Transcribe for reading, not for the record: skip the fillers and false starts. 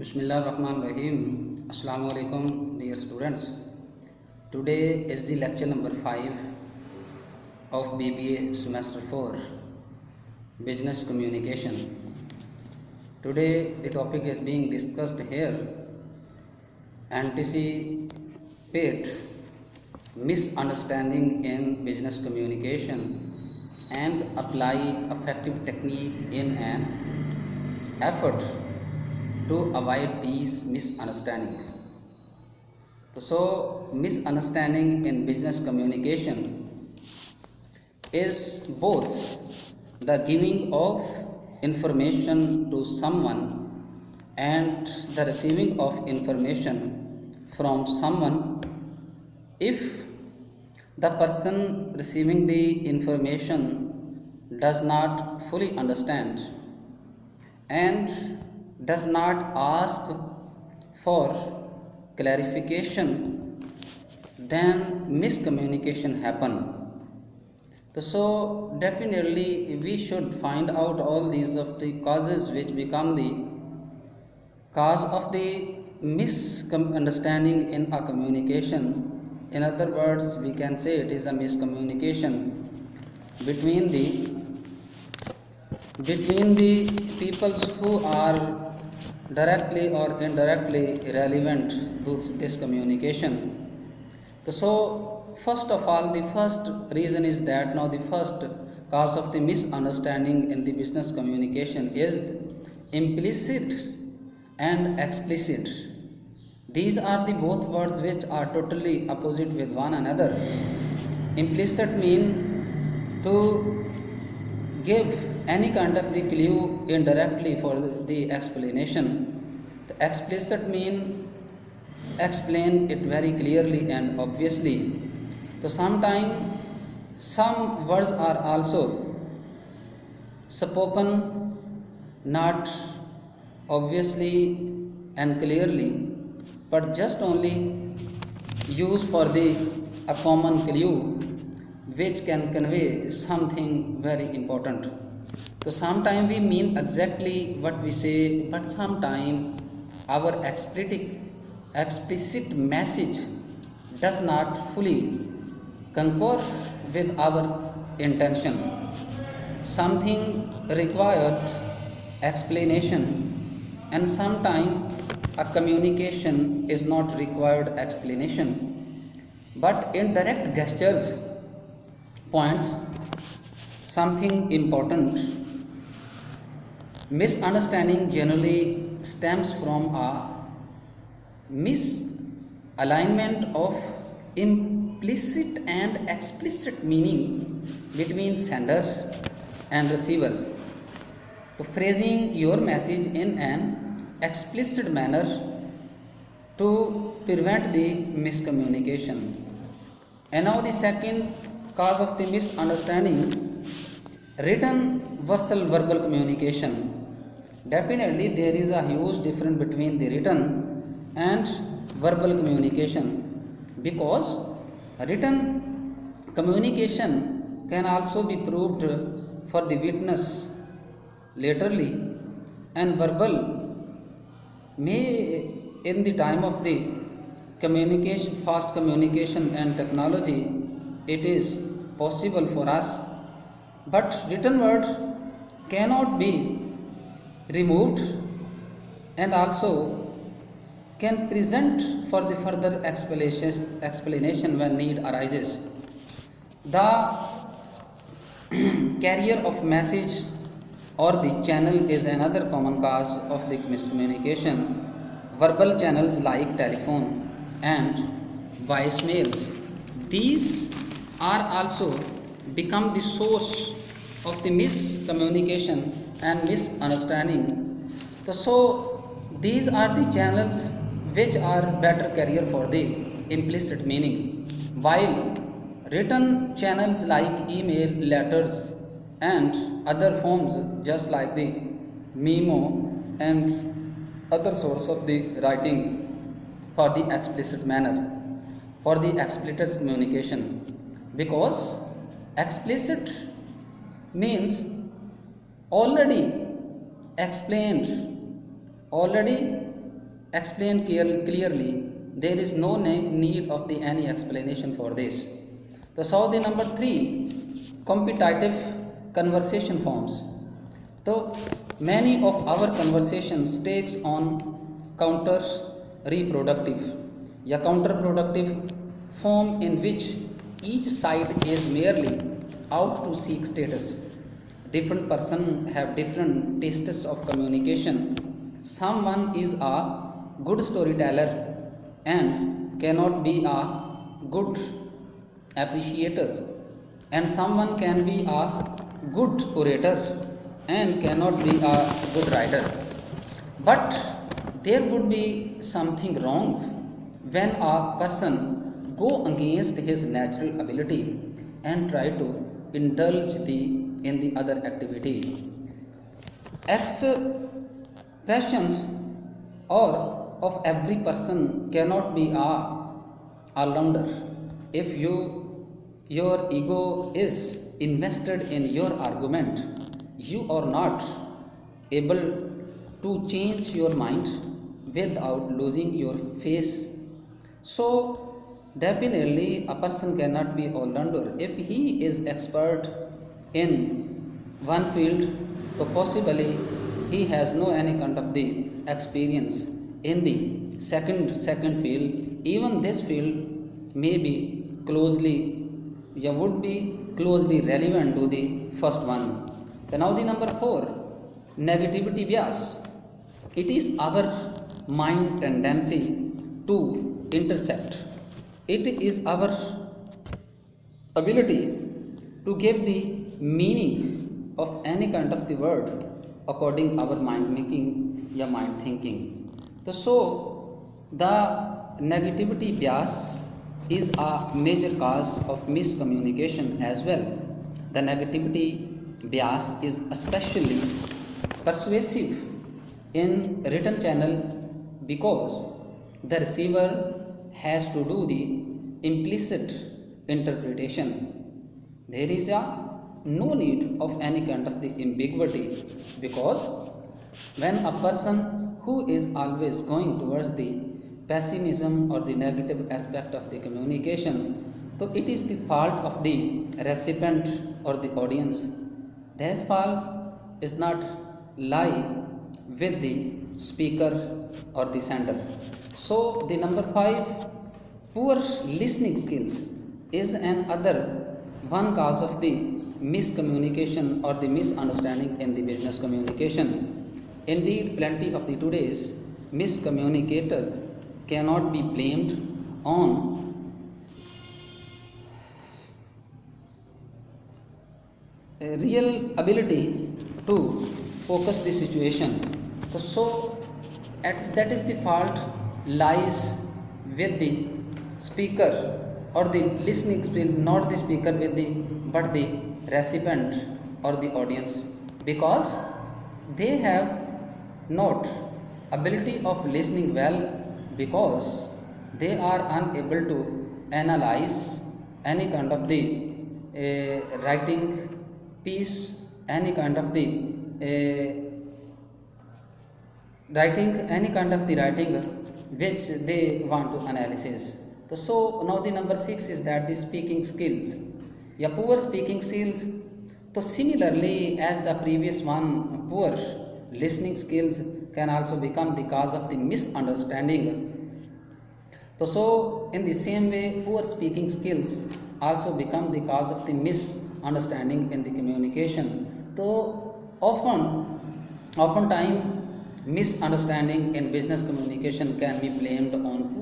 Bismillahirrahmanirrahim. Assalamu alaikum, dear students. Today is the lecture number 5 of BBA semester 4, Business Communication. Today the topic is being discussed here. Anticipate misunderstanding in business communication and apply effective technique in an effort to avoid these misunderstandings. So, misunderstanding in business communication is both the giving of information to someone and the receiving of information from someone. If the person receiving the information does not fully understand and does not ask for clarification, then miscommunication happen. So definitely we should find out all these of the causes which become the cause of the misunderstanding in a communication. In other words, we can say it is a miscommunication between the peoples who are directly or indirectly relevant to this communication. So first of all, the first reason is that now the first cause of the misunderstanding in the business communication is implicit and explicit. These are the both words which are totally opposite with one another. Implicit mean to give any kind of the clue indirectly for the explanation. The explicit mean explain it very clearly and obviously. So sometimes some words are also spoken not obviously and clearly, but just only used for a common clue which can convey something very important. So sometimes we mean exactly what we say, but sometimes our explicit message does not fully concord with our intention. Something required explanation, and sometimes a communication is not required explanation, but indirect gestures points something important. Misunderstanding generally stems from a misalignment of implicit and explicit meaning between sender and receiver. So phrasing your message in an explicit manner to prevent the miscommunication. And now the second cause of the misunderstanding, written versus verbal communication. Definitely there is a huge difference between the written and verbal communication, because written communication can also be proved for the witness laterally, and verbal may, in the time of the communication, fast communication and technology, it is possible for us, but written word cannot be removed and also can present for the further explanation when need arises. The carrier of message or the channel is another common cause of the miscommunication. Verbal channels like telephone and voicemails, these are also become the source of the miscommunication and misunderstanding. So these are the channels which are better carrier for the implicit meaning, while written channels like email, letters and other forms just like the memo and other source of the writing for the explicit manner, for the explicit communication, because explicit means already explained, already explained clearly. There is no need of the any explanation for this. So the number 3, competitive conversation forms. So many of our conversations takes on counter reproductive या counterproductive form in which each side is merely out to seek status. Different person have different tastes of communication. Someone is a good storyteller and cannot be a good appreciator, and someone can be a good orator and cannot be a good writer. But there would be something wrong when a person go against his natural ability and try to indulge in the other activity. Expressions or of every person cannot be a all-rounder. If your ego is invested in your argument, you are not able to change your mind without losing your face. So definitely a person cannot be all-rounder. If he is expert in one field, so possibly he has no any kind of the experience in the second field. Even this field may be would be closely relevant to the first one. Then now the number 4, negativity bias. It is our mind tendency to intercept. It is our ability to give the meaning of any kind of the word according our mind making या mind thinking. So the negativity bias is a major cause of miscommunication as well. The negativity bias is especially persuasive in written channel because the receiver has to do the implicit interpretation. There is no need of any kind of the ambiguity, because when a person who is always going towards the pessimism or the negative aspect of the communication, so it is the fault of the recipient or the audience. Their fault is not lie with the speaker or the sender. So the number 5, poor listening skills is another one cause of the miscommunication or the misunderstanding in the business communication. Indeed, plenty of the today's miscommunicators cannot be blamed on real ability to focus the situation. So that is the fault lies with the speaker or the listening skill, not the speaker with the but the recipient or the audience, because they have not ability of listening well, because they are unable to analyze any kind of the writing piece, any kind of the writing which they want to analysis. So now the number 6 is that the speaking skills. Poor speaking skills. So similarly as the previous one, poor listening skills can also become the cause of the misunderstanding. So in the same way, poor speaking skills also become the cause of the misunderstanding in the communication. So often time misunderstanding in business communication can be blamed on